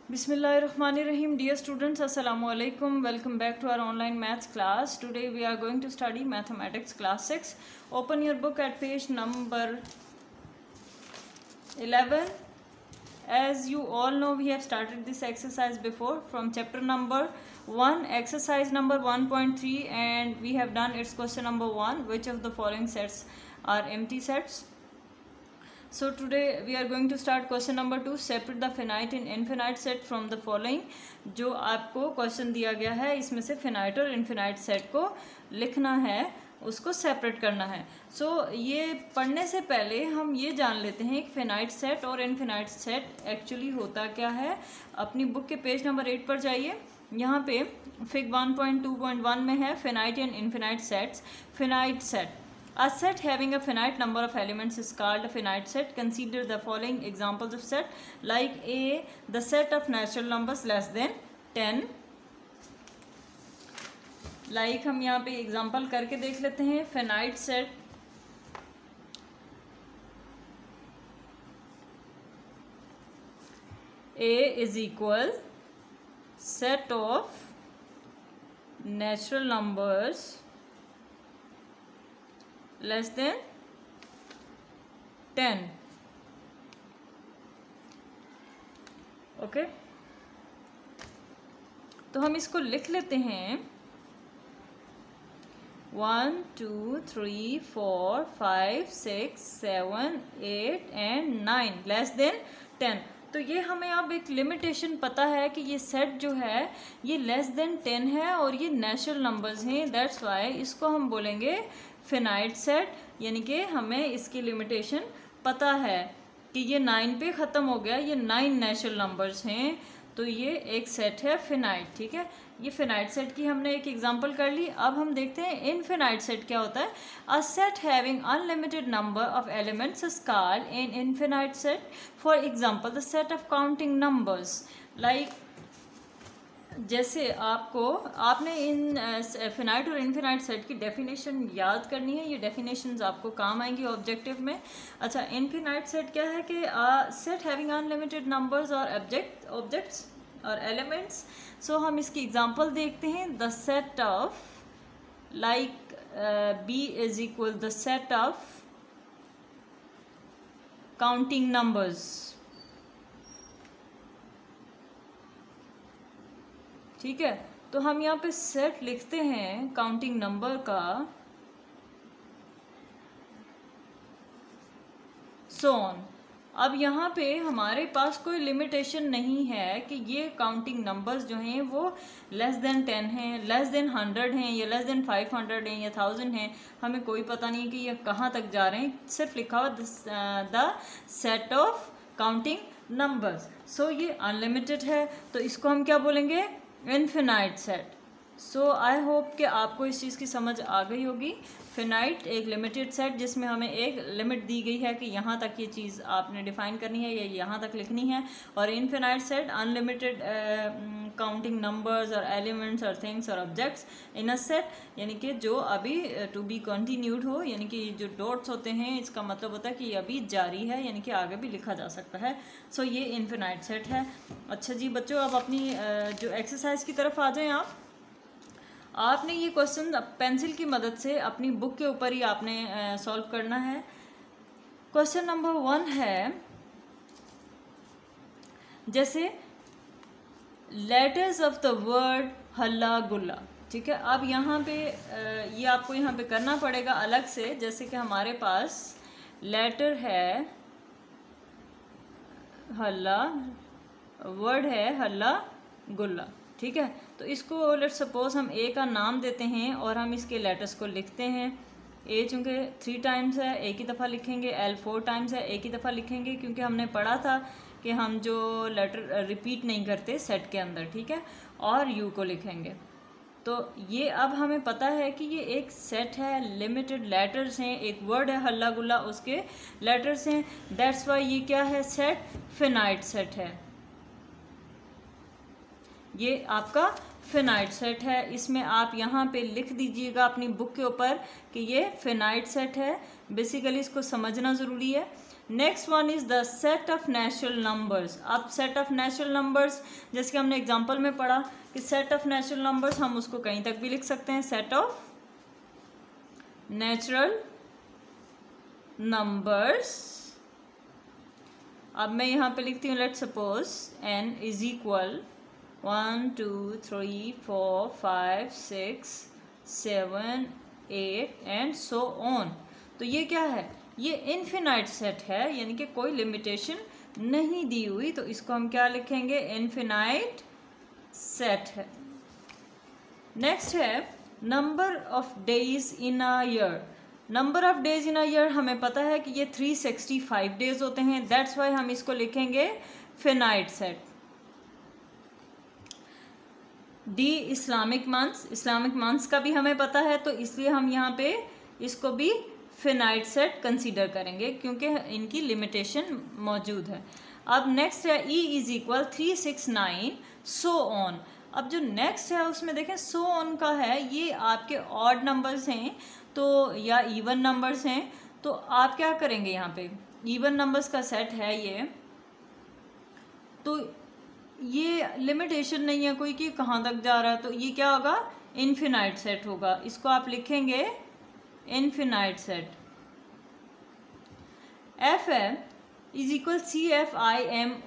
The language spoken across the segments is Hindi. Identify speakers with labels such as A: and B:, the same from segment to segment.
A: Bismillahirrahmanirrahim. Dear students, Assalamu alaikum. Welcome back to our online maths class. Today we are going to study mathematics class 6. Open your book at page number 11. As you all know, we have started this exercise before from chapter number 1, exercise number 1.3, and we have done its question number 1. Which of the following sets are empty sets? So today we are going to start question number 2. Separate the finite and infinite set from the following. जो आपको क्वेश्चन दिया गया है इसमें से फिनाइट और इनफिनाइट सेट को लिखना है, उसको सेपरेट करना है. सो ये पढ़ने से पहले हम ये जान लेते हैं कि फिनाइट सेट और इनफिनाइट सेट एक्चुअली होता क्या है. अपनी बुक के पेज नंबर 8 पर जाइए. यहाँ पे फिग 1.2.1 में है finite and infinite sets. Finite set, a set having a finite number of elements is called a finite set. Consider the following examples of set. Like A, the set of natural numbers less than 10. Like हम यहाँ पे एग्जाम्पल करके देख लेते हैं. finite set A is equal set of natural numbers less than 10. Okay, तो हम इसको लिख लेते हैं 1 2 3 4 5 6 7 8 एंड 9 लेस देन 10. तो ये हमें अब एक लिमिटेशन पता है कि ये सेट जो है ये लेस देन 10 है और ये नेचुरल नंबर्स हैं. दैट्स वाई इसको हम बोलेंगे फिनाइट सेट. यानी कि हमें इसकी लिमिटेशन पता है कि ये 9 पे ख़त्म हो गया, ये 9 नेचुरल नंबर्स हैं, तो ये एक सेट है फिनाइट. ठीक है, ये फिनाइट सेट की हमने एक एग्जांपल कर ली. अब हम देखते हैं इनफिनाइट सेट क्या होता है. A set having unlimited number of elements is called an infinite set. For example the set of counting numbers. Like जैसे आपने इन फिनाइट और इनफिनाइट सेट की डेफिनेशन याद करनी है. ये डेफिनेशंस आपको काम आएंगी ऑब्जेक्टिव में. अच्छा, इनफिनाइट सेट क्या है कि सेट हैविंग अनलिमिटेड नंबर्स और ऑब्जेक्ट्स और एलिमेंट्स. सो हम इसकी एग्जांपल देखते हैं. The set of like B is equal the set of counting numbers. ठीक है, तो हम यहाँ पे सेट लिखते हैं काउंटिंग नंबर का. So on. अब यहाँ पे हमारे पास कोई लिमिटेशन नहीं है कि ये काउंटिंग नंबर्स जो हैं वो लेस देन 10 हैं, लेस देन 100 हैं, या लेस देन 500 हैं, या 1000 हैं. हमें कोई पता नहीं कि ये कहाँ तक जा रहे हैं. सिर्फ लिखा हुआ the set of counting numbers. So ये अनलिमिटेड है, तो इसको हम क्या बोलेंगे? Infinite set. So I hope कि आपको इस चीज़ की समझ आ गई होगी. फिनाइट एक लिमिटेड सेट जिसमें हमें एक लिमिट दी गई है कि यहाँ तक ये चीज़ आपने डिफाइन करनी है या यहाँ तक लिखनी है. और infinite set unlimited counting numbers और एलिमेंट्स और थिंग्स और ऑब्जेक्ट्स इन अ सेट, यानी कि जो अभी टू बी कंटिन्यूड हो, यानी कि जो डॉट्स होते हैं इसका मतलब होता है कि ये अभी जारी है, यानी कि आगे भी लिखा जा सकता है. सो ये इनफिनाइट सेट है. अच्छा जी बच्चों, अब अपनी जो एक्सरसाइज की तरफ आ जाएं. आपने ये क्वेश्चन पेंसिल की मदद से अपनी बुक के ऊपर ही आपने सॉल्व करना है. क्वेश्चन नंबर 1 है जैसे लेटर्स ऑफ द वर्ड हल्ला गुल्ला. ठीक है, अब यहाँ पे ये आपको यहाँ पे करना पड़ेगा अलग से. जैसे कि हमारे पास लेटर है हल्ला, वर्ड है हल्ला गुल्ला. ठीक है, तो इसको लेट सपोज हम ए का नाम देते हैं और हम इसके लेटर्स को लिखते हैं. ए चूँकि 3 टाइम्स है, एक ही दफ़ा लिखेंगे. एल 4 टाइम्स है, एक ही दफ़ा लिखेंगे, क्योंकि हमने पढ़ा था कि हम जो लेटर रिपीट नहीं करते सेट के अंदर. ठीक है, और यू को लिखेंगे. तो ये अब हमें पता है कि ये एक सेट है, लिमिटेड लेटर्स हैं. एक वर्ड है हल्ला गुल्ला, उसके लेटर्स हैं. दैट्स वाई ये क्या है? सेट, फिनाइट सेट है. ये आपका फिनाइट सेट है. इसमें आप यहाँ पे लिख दीजिएगा अपनी बुक के ऊपर कि ये फिनाइट सेट है. बेसिकली इसको समझना ज़रूरी है. Next one is the set of natural numbers. अब सेट ऑफ नेचुरल नंबर्स जैसे कि हमने एग्जांपल में पढ़ा कि सेट ऑफ नेचुरल नंबर्स हम उसको कहीं तक भी लिख सकते हैं, सेट ऑफ नेचुरल नंबर्स। अब मैं यहाँ पे लिखती हूँ, let suppose n is equal 1 2 3 4 5 6 7 8 and so on. तो ये क्या है, ये इनफिनाइट सेट है, यानी कि कोई लिमिटेशन नहीं दी हुई, तो इसको हम क्या लिखेंगे, इनफिनाइट सेट है। नेक्स्ट है number of days in a year. Number of days in a year हमें पता है कि ये 365 डेज होते हैं, दैट्स वाई हम इसको लिखेंगे finite set. D Islamic months, Islamic months का भी हमें पता है, तो इसलिए हम यहाँ पे इसको भी फिनाइट सेट कंसीडर करेंगे क्योंकि इनकी लिमिटेशन मौजूद है। अब नेक्स्ट है E is equal 369 so on. अब जो नेक्स्ट है उसमें देखें सो ऑन का है, ये आपके ऑड नंबर्स हैं तो या इवन नंबर्स हैं, तो आप क्या करेंगे, यहाँ पे इवन नंबर्स का सेट है ये, तो ये लिमिटेशन नहीं है कोई कि कहाँ तक जा रहा है, तो ये क्या होगा, इनफिनाइट सेट होगा। इसको आप लिखेंगे इनफिनाइट सेट। एफ है इज इक्वल CFIMORU।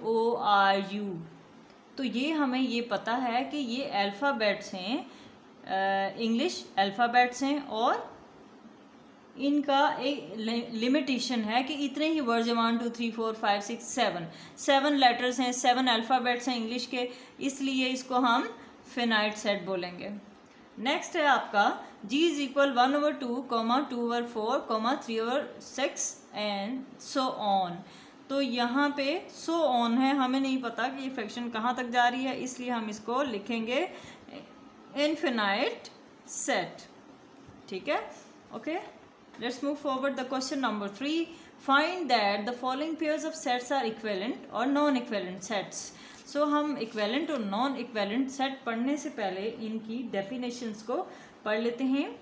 A: तो ये हमें ये पता है कि ये अल्फ़ाबेट्स हैं, इंग्लिश अल्फ़ाबेट्स हैं, और इनका एक लिमिटेशन है कि इतने ही वर्ड्स 1 2 3 4 5 6 7 लेटर्स हैं, 7 अल्फ़ाबेट्स हैं इंग्लिश के, इसलिए इसको हम फिनाइट सेट बोलेंगे। नेक्स्ट है आपका G is equal 1/2, 2/4, 3/6 and so on. तो यहाँ पे सो ऑन है, हमें नहीं पता कि ये फ्रैक्शन कहाँ तक जा रही है, इसलिए हम इसको लिखेंगे इनफिनाइट सेट। ठीक है, okay. Let's move forward the question number 3। Find that the following pairs of sets are equivalent और नॉन इक्विवेलेंट सेट्स। सो हम इक्विवेलेंट और नॉन इक्विवेलेंट सेट पढ़ने से पहले इनकी डेफिनेशंस को पढ़ लेते हैं।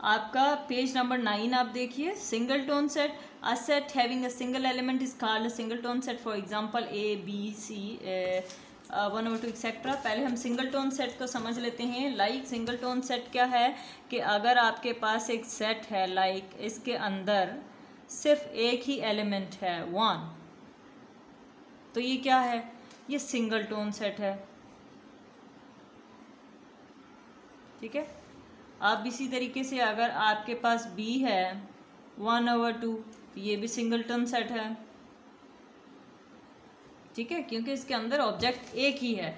A: आपका पेज नंबर 9 आप देखिए, single tone set. A set having a single element is called a single tone set. For example A, B, C 1/2 etcetera. पहले हम सिंगल टोन सेट को समझ लेते हैं। लाइक सिंगल टोन सेट क्या है कि अगर आपके पास एक सेट है, लाइक इसके अंदर सिर्फ एक ही एलिमेंट है 1, तो ये क्या है, ये सिंगल टोन सेट है। ठीक है, अब इसी तरीके से अगर आपके पास B है 1/2, ये भी सिंगल टोन सेट है। ठीक है, क्योंकि इसके अंदर ऑब्जेक्ट एक ही है।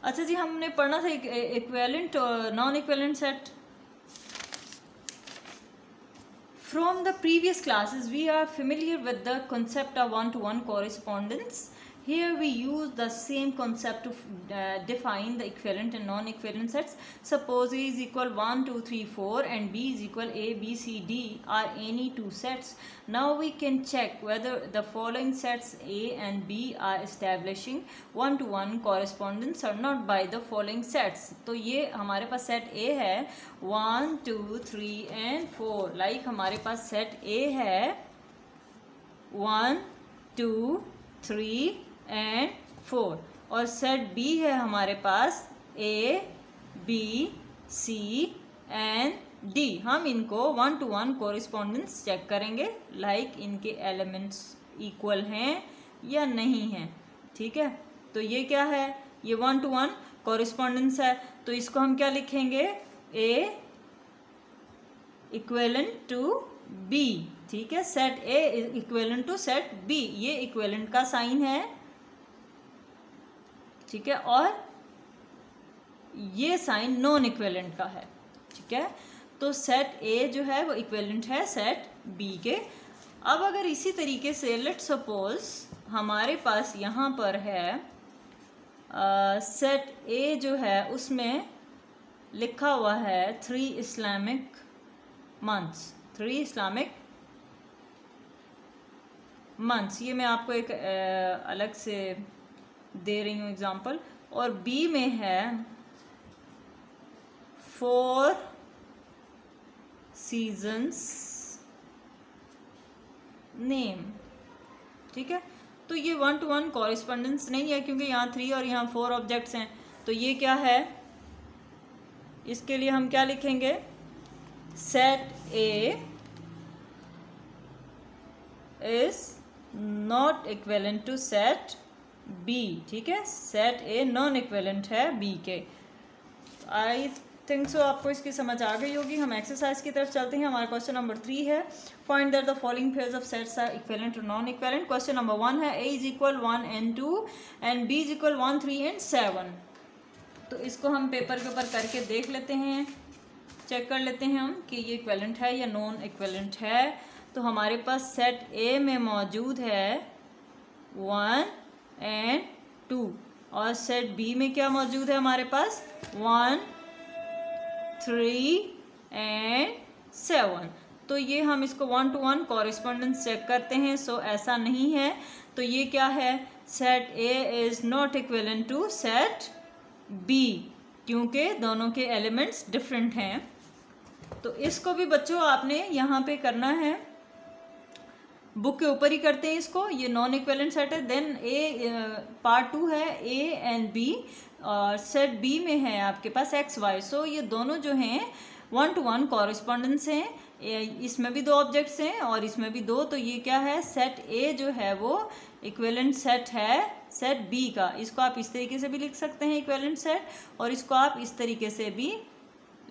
A: अच्छा जी, हमने पढ़ना था इक्विवेलेंट और non equivalent set. From the previous classes, we are familiar with the concept of one-to-one correspondence. Here we use the same concept to define the equivalent and non-equivalent sets. Suppose A is equal 1 2 3 4 and B is equal A B C D are any two sets. Now we can check whether the following sets A and B are establishing one-to-one correspondence or not by the following sets. तो ये हमारे पास सेट A है 1 2 3 and 4। लाइक हमारे पास सेट A है 1 2 3 एंड 4, और सेट B है हमारे पास A B C and D। हम इनको 1-to-1 कोरिस्पोंडेंस चेक करेंगे, लाइक इनके एलिमेंट्स इक्वल हैं या नहीं हैं। ठीक है, तो ये क्या है, ये 1-to-1 कोरिस्पोंडेंस है, तो इसको हम क्या लिखेंगे, A इक्विवेलेंट टू B। ठीक है, set A equivalent to set B, ये इक्विवेलेंट का साइन है। ठीक है, और ये साइन नॉन इक्विवेलेंट का है। ठीक है, तो सेट A जो है वो इक्विवेलेंट है सेट B के। अब अगर इसी तरीके से लेट सपोज हमारे पास यहाँ पर है सेट A जो है उसमें लिखा हुआ है 3 इस्लामिक मंथ्स, 3 इस्लामिक मंथ्स। ये मैं आपको एक अलग से दे रही हूँ एग्जांपल। और B में है 4 सीजन्स नेम। ठीक है, तो ये 1 to 1 कॉरेस्पॉन्डेंस नहीं है क्योंकि यहाँ 3 और यहाँ 4 ऑब्जेक्ट्स हैं। तो ये क्या है, इसके लिए हम क्या लिखेंगे, set A is not equivalent to set B. ठीक है, सेट ए नॉन इक्विवेलेंट है बी के। आई थिंक सो आपको इसकी समझ आ गई होगी। हम एक्सरसाइज की तरफ चलते हैं। हमारा क्वेश्चन नंबर 3 है, find that the following pairs of sets are equivalent और नॉन इक्विवेलेंट। क्वेश्चन नंबर 1 है a is equal 1 and 2 and b is equal 1 3 and 7। तो इसको हम पेपर के ऊपर करके देख लेते हैं, चेक कर लेते हैं हम कि ये इक्विवेलेंट है या नॉन इक्विवेलेंट है। तो हमारे पास सेट ए में मौजूद है 1 and 2 और सेट बी में क्या मौजूद है हमारे पास 1 3 and 7। तो ये हम इसको 1 to 1 कॉरेस्पॉन्डेंस चेक करते हैं। सो ऐसा नहीं है, तो ये क्या है, set A is not equivalent to set B क्योंकि दोनों के एलिमेंट्स डिफरेंट हैं। तो इसको भी बच्चों आपने यहाँ पे करना है, बुक के ऊपर ही करते हैं इसको। ये नॉन इक्विवेलेंट सेट है। देन ए पार्ट 2 है ए एंड बी और सेट बी में है आपके पास एक्स वाई। सो ये दोनों जो हैं 1 to 1 कॉरेस्पॉन्डेंस हैं। इसमें भी 2 ऑब्जेक्ट्स हैं और इसमें भी 2। तो ये क्या है, सेट ए जो है वो इक्विवेलेंट सेट है सेट बी का। इसको आप इस तरीके से भी लिख सकते हैं इक्विवेलेंट सेट, और इसको आप इस तरीके से भी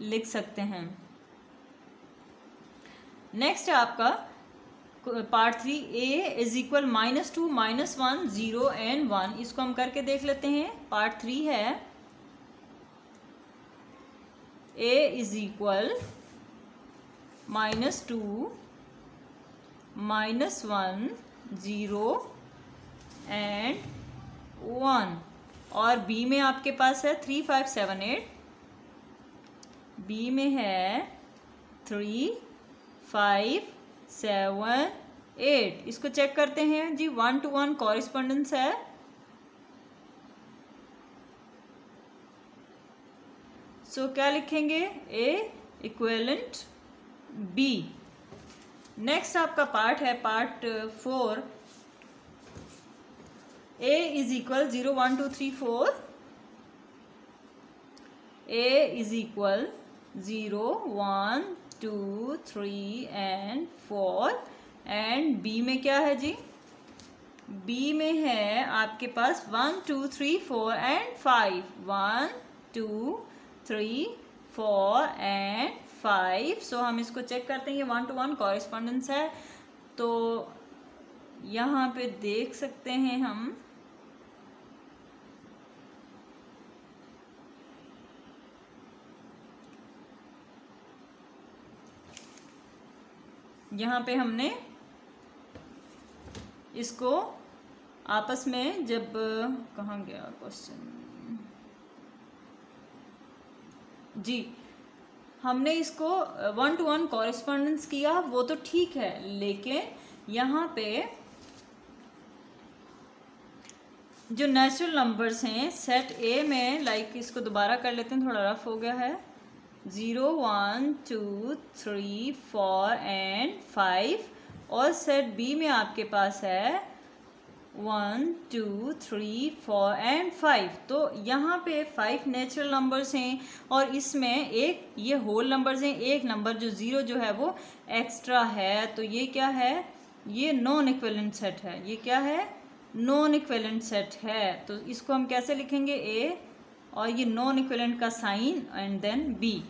A: लिख सकते हैं। नेक्स्ट है आपका part 3, a is equal -2 -1 0 and 1। इसको हम करके देख लेते हैं। पार्ट 3 है a इज इक्वल -2 -1 0 and 1 और b में आपके पास है 3 5 7 8। b में है 3 5 7 8। इसको चेक करते हैं जी, 1 to 1 कॉरेस्पॉन्डेंस है। सो क्या लिखेंगे, ए इक्विवेलेंट बी। नेक्स्ट आपका पार्ट है part 4, a is equal 0 1 2 3 4। a is equal 0 1 2 3 and 4 and B में क्या है जी, बी में है आपके पास 1 2 3 4 and 5। 1 2 3 4 and 5। सो हम इसको चेक करते हैं, ये 1 to 1 कॉरेस्पॉन्डेंस है। तो यहाँ पे देख सकते हैं हम यहाँ पे हमने इसको आपस में जब कहाँ गया क्वेश्चन जी, हमने इसको 1 to 1 कॉरेस्पॉन्डेंस किया, वो तो ठीक है, लेकिन यहाँ पे जो नेचुरल नंबर्स हैं सेट ए में, लाइक इसको दोबारा कर लेते हैं, थोड़ा रफ हो गया है, 0 1 2 3 4 and 5 और सेट बी में आपके पास है 1 2 3 4 and 5। तो यहाँ पे 5 नेचुरल नंबर्स हैं और इसमें एक ये होल नंबर्स हैं, एक नंबर जो 0 जो है वो एक्स्ट्रा है। तो ये क्या है, ये नॉन इक्विवेलेंट सेट है। ये क्या है, नॉन इक्विवेलेंट सेट है। तो इसको हम कैसे लिखेंगे, ए और ये नॉन इक्विवेलेंट का sign and then B,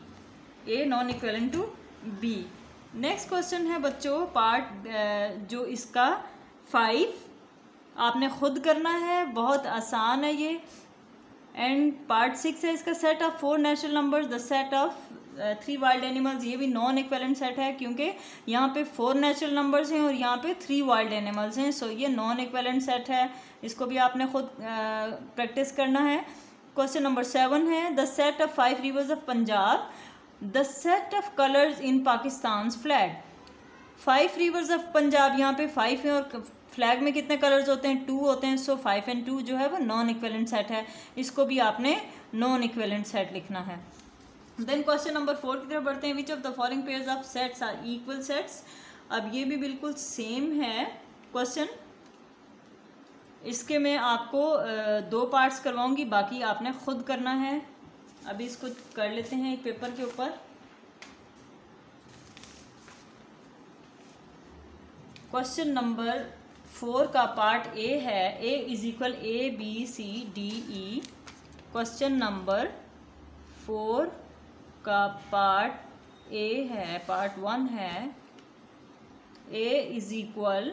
A: A non equivalent to B. Next question है बच्चों पार्ट जो इसका 5 आपने खुद करना है, बहुत आसान है ये। एंड पार्ट 6 है इसका, set of 4 natural numbers the set of 3 wild animals. ये भी नॉन इक्विवेलेंट सेट है क्योंकि यहाँ पे 4 नेचुरल नंबर्स हैं और यहाँ पे 3 वाइल्ड एनिमल्स हैं। सो ये नॉन इक्विवेलेंट सेट है, इसको भी आपने खुद प्रैक्टिस करना है। क्वेश्चन नंबर 7 है, the set of 5 reverse of Punjab the set of colours in Pakistan flag. 5 reverse of Punjab, यहाँ पे 5 है और फ्लैग में कितने कलर्स होते हैं, 2 होते हैं। सो 5 and 2 जो है वो नॉन इक्विवेलेंट सेट है, इसको भी आपने नॉन इक्विवेलेंट सेट लिखना है। देन क्वेश्चन नंबर 4 की तरफ बढ़ते हैं, which of the following pairs of sets are equal sets. अब ये भी बिल्कुल सेम है क्वेश्चन। इसके मैं आपको 2 पार्ट्स करवाऊंगी, बाकी आपने खुद करना है। अभी इसको कर लेते हैं एक पेपर के ऊपर। क्वेश्चन नंबर 4 का पार्ट ए है, A is equal A B C D E. Question number 4 का पार्ट ए है, पार्ट 1 है, A is equal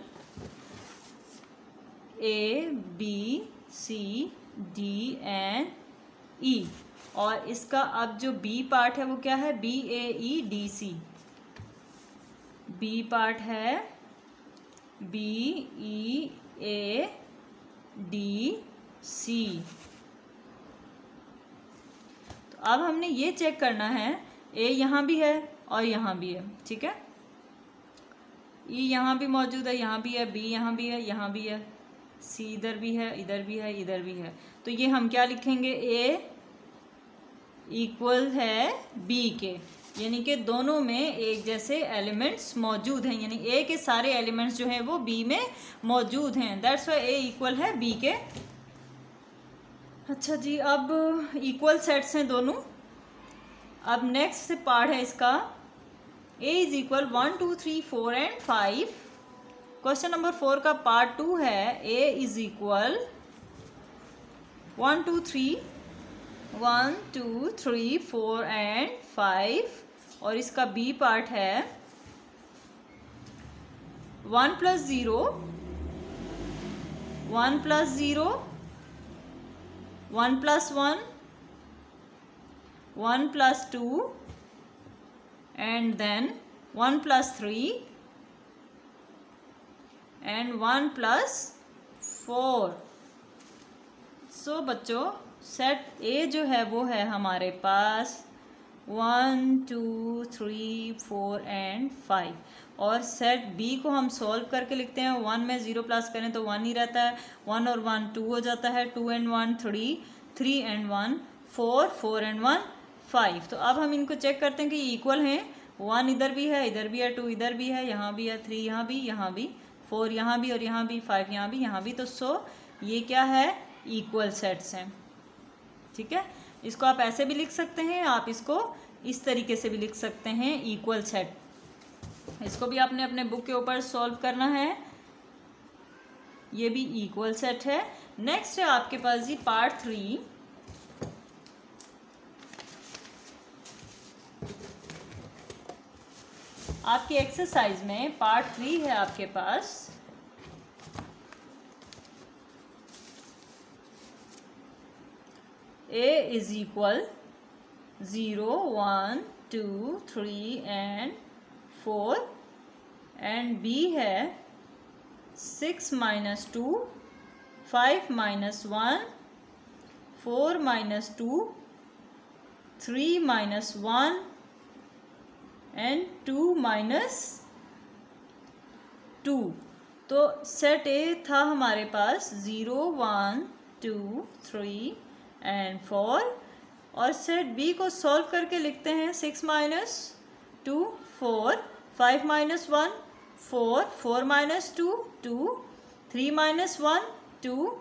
A: A B C D and E. और इसका अब जो बी पार्ट है वो क्या है, B A E D C. B part है B E A D C. तो अब हमने ये चेक करना है, ए यहाँ भी है और यहाँ भी है, ठीक है। ई यहाँ भी मौजूद है, यहाँ भी है, बी यहाँ भी है, यहाँ भी है, सी इधर भी है, इधर भी है, इधर भी है। तो ये हम क्या लिखेंगे, ए इक्वल है बी के, यानी कि दोनों में एक जैसे एलिमेंट्स मौजूद हैं, यानी ए के सारे एलिमेंट्स जो हैं वो बी में मौजूद हैं। दैट्स व्हाई ए इक्वल है बी के। अच्छा जी, अब इक्वल सेट्स हैं दोनों। अब नेक्स्ट पार्ट है इसका, A is equal 1 2 3 4 and 5। Question number 4 का पार्ट 2 है, ए इज इक्वल 1 2 3 4 एंड 5। और इसका बी पार्ट है 1 + 0 1 + 0 1 + 1 1 + 2 and then 1 + 3 and 1 + 4। सो बच्चों, सेट ए जो है वो है हमारे पास 1 2 3 4 एंड 5। और सेट बी को हम सॉल्व करके लिखते हैं। 1 में 0 प्लस करें तो 1 ही रहता है, 1 और 1 2 हो जाता है, 2 and 1 3, 3 and 1 4, 4 and 1 5। तो अब हम इनको चेक करते हैं कि इक्वल हैं। 1 इधर भी है, इधर भी है, 2 इधर भी है, यहाँ भी है, 3 यहाँ भी, यहाँ भी, 4 यहाँ भी और यहाँ भी, 5 यहाँ भी, यहाँ भी। तो सो ये क्या है, इक्वल सेट्स हैं, ठीक है। इसको आप ऐसे भी लिख सकते हैं, आप इसको इस तरीके से भी लिख सकते हैं, इक्वल सेट। इसको भी आपने अपने बुक के ऊपर सॉल्व करना है। ये भी इक्वल सेट है। नेक्स्ट है आपके पास जी पार्ट 3। आपकी एक्सरसाइज में पार्ट 3 है आपके पास। A is equal 0 1 2 3 and 4 and B है 6 - 2 5 - 1 4 - 2 3 - 1 and 2 - 2। तो सेट ए था हमारे पास 0 1 2 3 एंड 4। और सेट बी को सॉल्व करके लिखते हैं 6 - 2 4 5 - 1 4 4 - 2 2 3 - 1 2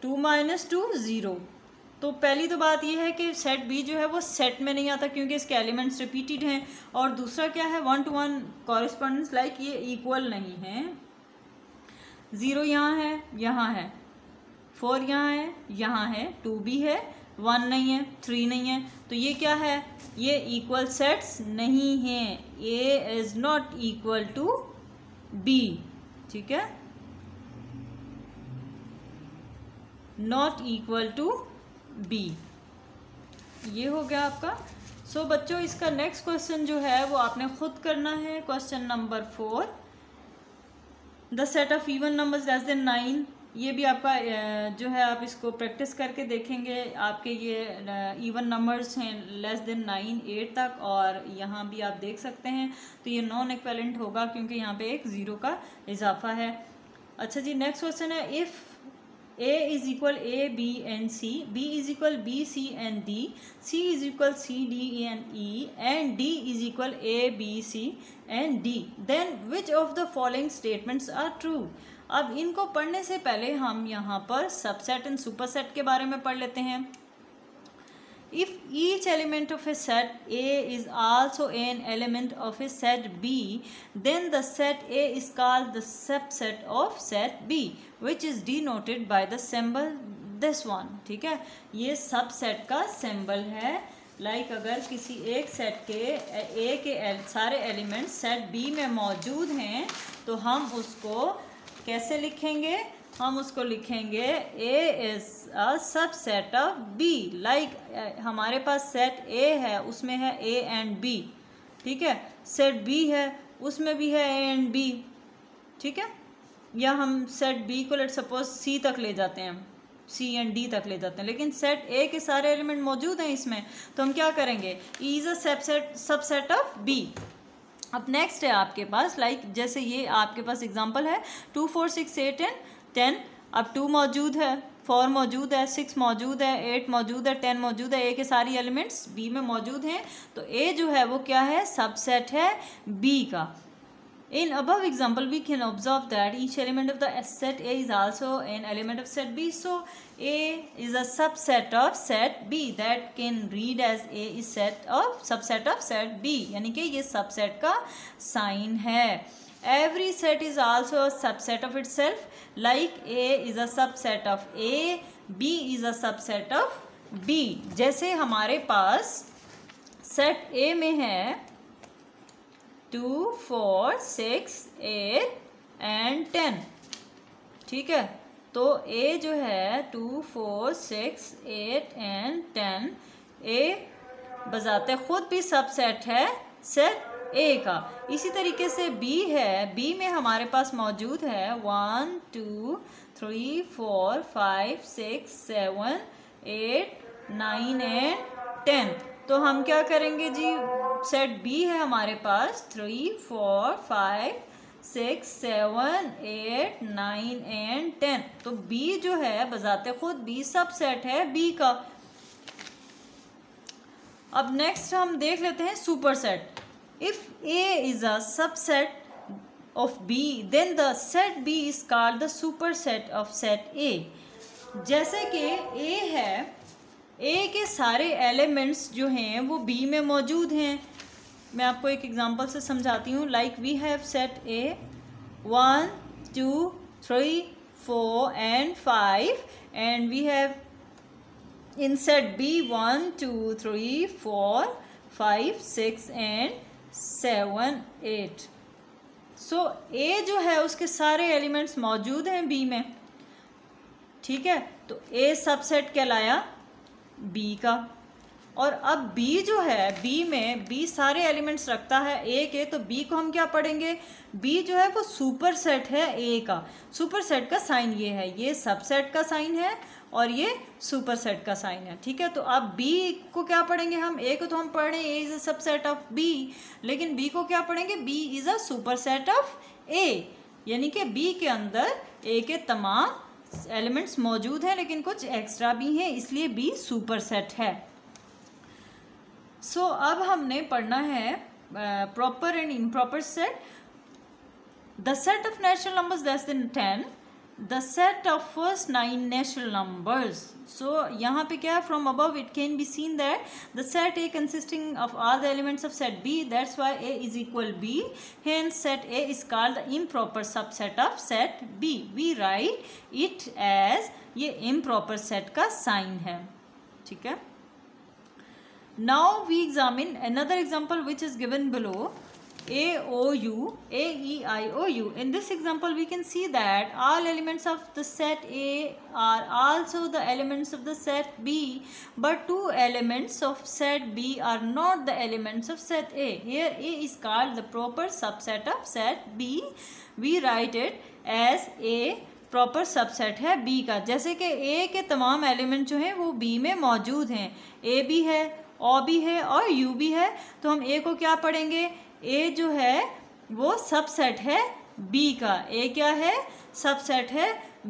A: 2 - 2 0। तो पहली तो बात यह है कि सेट बी जो है वो सेट में नहीं आता क्योंकि इसके एलिमेंट्स रिपीटेड हैं। और दूसरा क्या है, 1 to 1 कॉरेस्पॉन्डेंस, लाइक ये इक्वल नहीं है। 0 यहाँ है, यहाँ है, 4 यहाँ है, 2 भी है, 1 नहीं है, 3 नहीं है। तो ये क्या है, ये इक्वल सेट्स नहीं हैं। A is not equal to B, ठीक है, नॉट इक्वल टू बी। ये हो गया आपका। सो बच्चों, इसका नेक्स्ट क्वेश्चन जो है वो आपने खुद करना है। Question number 4, the set of even numbers less then 9। ये भी आपका जो है आप इसको प्रैक्टिस करके देखेंगे। आपके ये इवन नंबर्स हैं लेस देन 9 8 तक, और यहाँ भी आप देख सकते हैं। तो ये नॉन इक्विवेलेंट होगा क्योंकि यहाँ पे एक 0 का इजाफा है। अच्छा जी, नेक्स्ट क्वेश्चन है, if A is equal A, B and C, B is equal B, C and D, C is equal C, D and E, and D is equal A, B, C and D. Then which of the following statements are true? अब इनको पढ़ने से पहले हम यहाँ पर सबसेट एंड सुपरसेट के बारे में पढ़ लेते हैं. If each element of a set A is also an element of a set B, then the set A is called the subset of set B, which is denoted by the symbol this one. ठीक है, ये सबसेट का सिंबल है. लाइक अगर किसी एक सेट के A के सारे एलिमेंट्स सेट B में मौजूद हैं तो हम उसको कैसे लिखेंगे? हम उसको लिखेंगे A is a subset of B. Like हमारे पास सेट A है, उसमें है A and B. ठीक है, सेट B है, उसमें भी है A and B. ठीक है, या हम सेट B को लेट सपोज C तक ले जाते हैं, C and D तक ले जाते हैं, लेकिन सेट A के सारे एलिमेंट मौजूद हैं इसमें, तो हम क्या करेंगे? E is a subset of B. अब नेक्स्ट है आपके पास लाइक जैसे ये आपके पास एग्जांपल है 2 4 6 8 एंड 10. अब 2 मौजूद है, 4 मौजूद है, 6 मौजूद है, 8 मौजूद है, 10 मौजूद है. ए के सारी एलिमेंट्स बी में मौजूद हैं, तो ए जो है वो क्या है? सबसेट है बी का. In above example, we can observe that each element of the set A is also an element of set B. So A is a subset of set B. That can read as A is subset of set B. यानी कि ये subset का sign है. Every set is also a subset of itself. Like A is a subset of A, B is a subset of B. जैसे हमारे पास सेट A में है 2 4 6 8 एंड 10. ठीक है, तो A जो है 2 4 6 8 एंड 10. A बजाते खुद भी सबसेट है सेट A का. इसी तरीके से B है, B में हमारे पास मौजूद है 1 2 3 4 5 6 7 8 9 एंड 10. तो हम क्या करेंगे जी? सेट B है हमारे पास 3 4 5 6 7 8 9 एंड 10. तो B जो है बजाते खुद B सबसेट है B का. अब नेक्स्ट हम देख लेते हैं superset. If A is a subset of B, then the set B is called the superset of set A. जैसे कि A है, A के सारे एलिमेंट्स जो हैं वो B में मौजूद हैं. मैं आपको एक एग्जांपल से समझाती हूँ. Like we have set A 1 2 3 4 and 5 and we have in set B 1 2 3 4 5 6 and 7 8. So A जो है उसके सारे एलिमेंट्स मौजूद हैं B में. ठीक है, तो A सबसेट कहलाया B का. और अब B जो है B में B सारे एलिमेंट्स रखता है A के, तो B को हम क्या पढ़ेंगे? B जो है वो सुपरसेट है A का. सुपरसेट का साइन ये है, ये सबसेट का साइन है और ये सुपरसेट का साइन है. ठीक है, तो अब B को क्या पढ़ेंगे हम? A को तो हम पढ़ रहे हैं A is a subset of B, लेकिन B को क्या पढ़ेंगे? B is a superset of A. यानी कि B के अंदर A के तमाम एलिमेंट्स मौजूद हैं लेकिन कुछ एक्स्ट्रा भी हैं, इसलिए B सुपरसेट है. सो अब हमने पढ़ना है proper and improper set. The set of natural numbers less than 10, the set of first 9 natural numbers. So यहाँ पे क्या है? From above it can be seen that the set A consisting of all the elements of set B, that's why A is equal B. Hence set A is called the improper subset of set B. We write it as, ये इम्प्रॉपर सेट का साइन है. ठीक है. Now we examine another example which is given below. AOU, AEIOU. In this example we can see that all elements of the set A are also the elements of the set B, but 2 elements of set B are not the elements of set A. Here A is called the proper subset of set B. We write it as A proper subset है B का. जैसे कि A के तमाम एलिमेंट जो हैं वो B में मौजूद हैं. A भी है, O भी है और U भी है, तो हम A को क्या पढ़ेंगे? A जो है वो सबसेट है B का. A क्या है? सबसेट है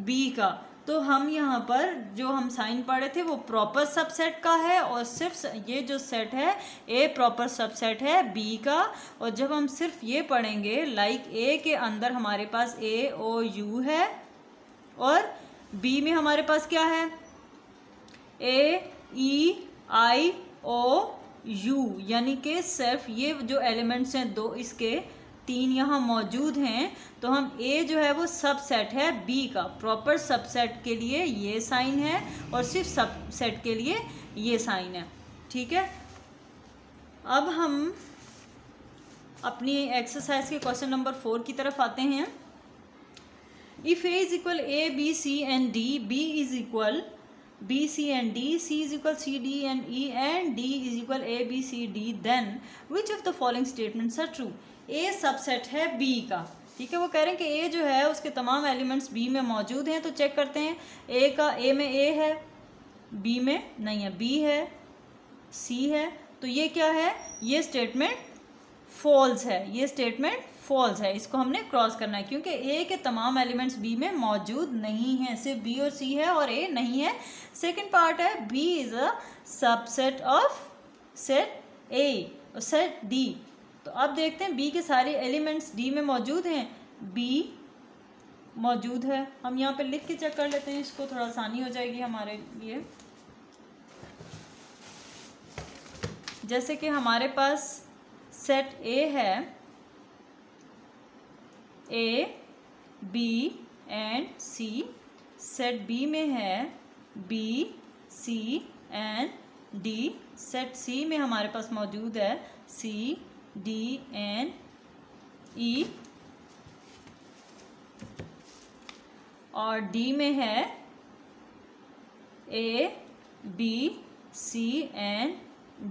A: B का. तो हम यहाँ पर जो हम साइन पढ़े थे वो प्रॉपर सबसेट का है, और सिर्फ ये जो सेट है ए प्रॉपर सबसेट है बी का। और जब हम सिर्फ ये पढ़ेंगे लाइक ए के अंदर हमारे पास ए ओ यू है, और बी में हमारे पास क्या है ए ई आई ओ यू, यानी कि सिर्फ ये जो एलिमेंट्स हैं दो, इसके 3 यहाँ मौजूद हैं, तो हम ए जो है वो सबसेट है बी का। प्रॉपर सबसेट के लिए ये साइन है और सिर्फ सबसेट के लिए ये साइन है। ठीक है, अब हम अपनी एक्सरसाइज के क्वेश्चन नंबर 4 की तरफ आते हैं। If A is equal A B C and D, B is equal B, C and D, C is equal C, D and E and D is equal A, B, C, D, then which of the following statements are true? A subset है B का। ठीक है, वो कह रहे हैं कि A जो है उसके तमाम एलिमेंट्स B में मौजूद हैं, तो चेक करते हैं। A में A है, B में नहीं है, B है, C है, तो ये क्या है, ये स्टेटमेंट फॉल्स है, ये स्टेटमेंट फॉल्स है। इसको हमने क्रॉस करना है क्योंकि ए के तमाम एलिमेंट्स बी में मौजूद नहीं हैं, सिर्फ बी और सी है और ए नहीं है। सेकंड पार्ट है B is a subset of set A और सेट डी। तो अब देखते हैं बी के सारे एलिमेंट्स डी में मौजूद हैं, बी मौजूद है। हम यहाँ पे लिख के चेक कर लेते हैं, इसको थोड़ा आसानी हो जाएगी हमारे लिए। जैसे कि हमारे पास सेट ए है, A B and C, set B में है B C and D, set C में हमारे पास मौजूद है सी डी एंड ई, और डी में है A B C and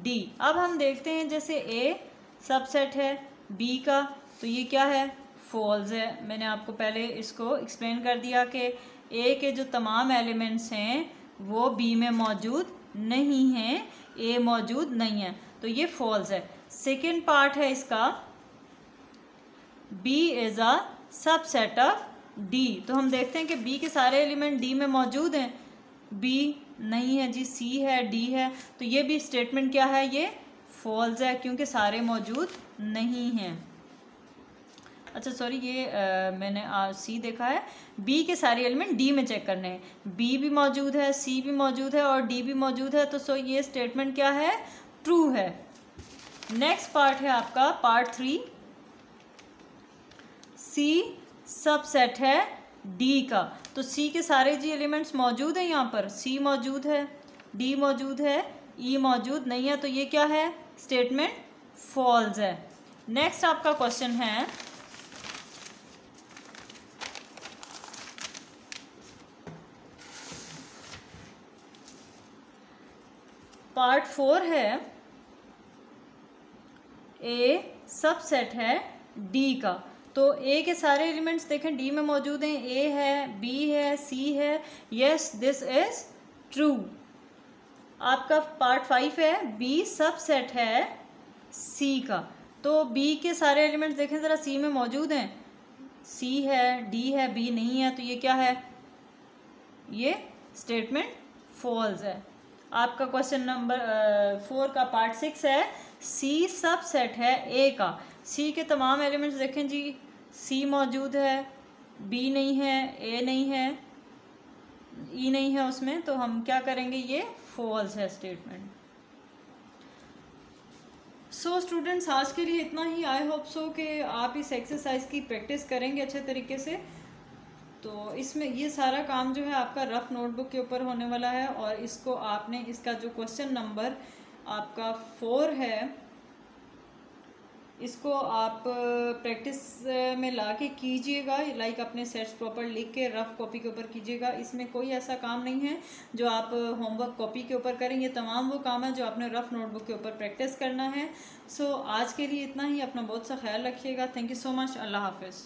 A: D. अब हम देखते हैं जैसे ए सबसेट है बी का, तो ये क्या है, फॉल्स है। मैंने आपको पहले इसको एक्सप्लेन कर दिया कि ए के जो तमाम एलिमेंट्स हैं वो बी में मौजूद नहीं हैं, ए मौजूद नहीं है, तो ये फॉल्स है। सेकेंड पार्ट है इसका, B is a subset of D, तो हम देखते हैं कि बी के सारे एलिमेंट डी में मौजूद हैं, बी नहीं है जी, सी है, डी है, तो ये भी स्टेटमेंट क्या है, ये फॉल्स है क्योंकि सारे मौजूद नहीं हैं। अच्छा सॉरी, ये मैंने सी देखा है, बी के सारे एलिमेंट डी में चेक करने हैं, बी भी मौजूद है, सी भी मौजूद है और डी भी मौजूद है, तो सो ये स्टेटमेंट क्या है, ट्रू है। नेक्स्ट पार्ट है आपका पार्ट 3, सी सबसेट है डी का, तो सी के सारे जी एलिमेंट्स मौजूद हैं, यहाँ पर सी मौजूद है, डी मौजूद है, ई मौजूद नहीं है, तो ये क्या है, स्टेटमेंट फॉल्स है। नेक्स्ट आपका क्वेश्चन है पार्ट 4 है, ए सबसेट है डी का, तो ए के सारे एलिमेंट्स देखें डी में मौजूद हैं, ए है, बी है, सी है, यस दिस इज ट्रू। आपका पार्ट 5 है, बी सबसेट है सी का, तो बी के सारे एलिमेंट्स देखें ज़रा, सी में मौजूद हैं, सी है, डी है, बी नहीं है, तो ये क्या है, ये स्टेटमेंट फॉल्स है। आपका क्वेश्चन नंबर 4 का पार्ट 6 है, सी सबसेट है ए का, सी के तमाम एलिमेंट्स देखें जी, सी मौजूद है, बी नहीं है, ए नहीं है, ई नहीं है उसमें, तो हम क्या करेंगे, ये फॉल्स है स्टेटमेंट। सो स्टूडेंट्स, आज के लिए इतना ही। आई होप सो कि आप इस एक्सरसाइज की प्रैक्टिस करेंगे अच्छे तरीके से। तो इसमें ये सारा काम जो है आपका रफ नोटबुक के ऊपर होने वाला है, और इसको आपने, इसका जो क्वेश्चन नंबर आपका 4 है, इसको आप प्रैक्टिस में ला के कीजिएगा, लाइक अपने सेट्स प्रॉपर लिख के रफ कॉपी के ऊपर कीजिएगा। इसमें कोई ऐसा काम नहीं है जो आप होमवर्क कॉपी के ऊपर करेंगे, तमाम वो काम है जो आपने रफ नोटबुक के ऊपर प्रैक्टिस करना है। सो आज के लिए इतना ही। अपना बहुत सा ख्याल रखिएगा। Thank you so much. अल्लाह हाफिज़।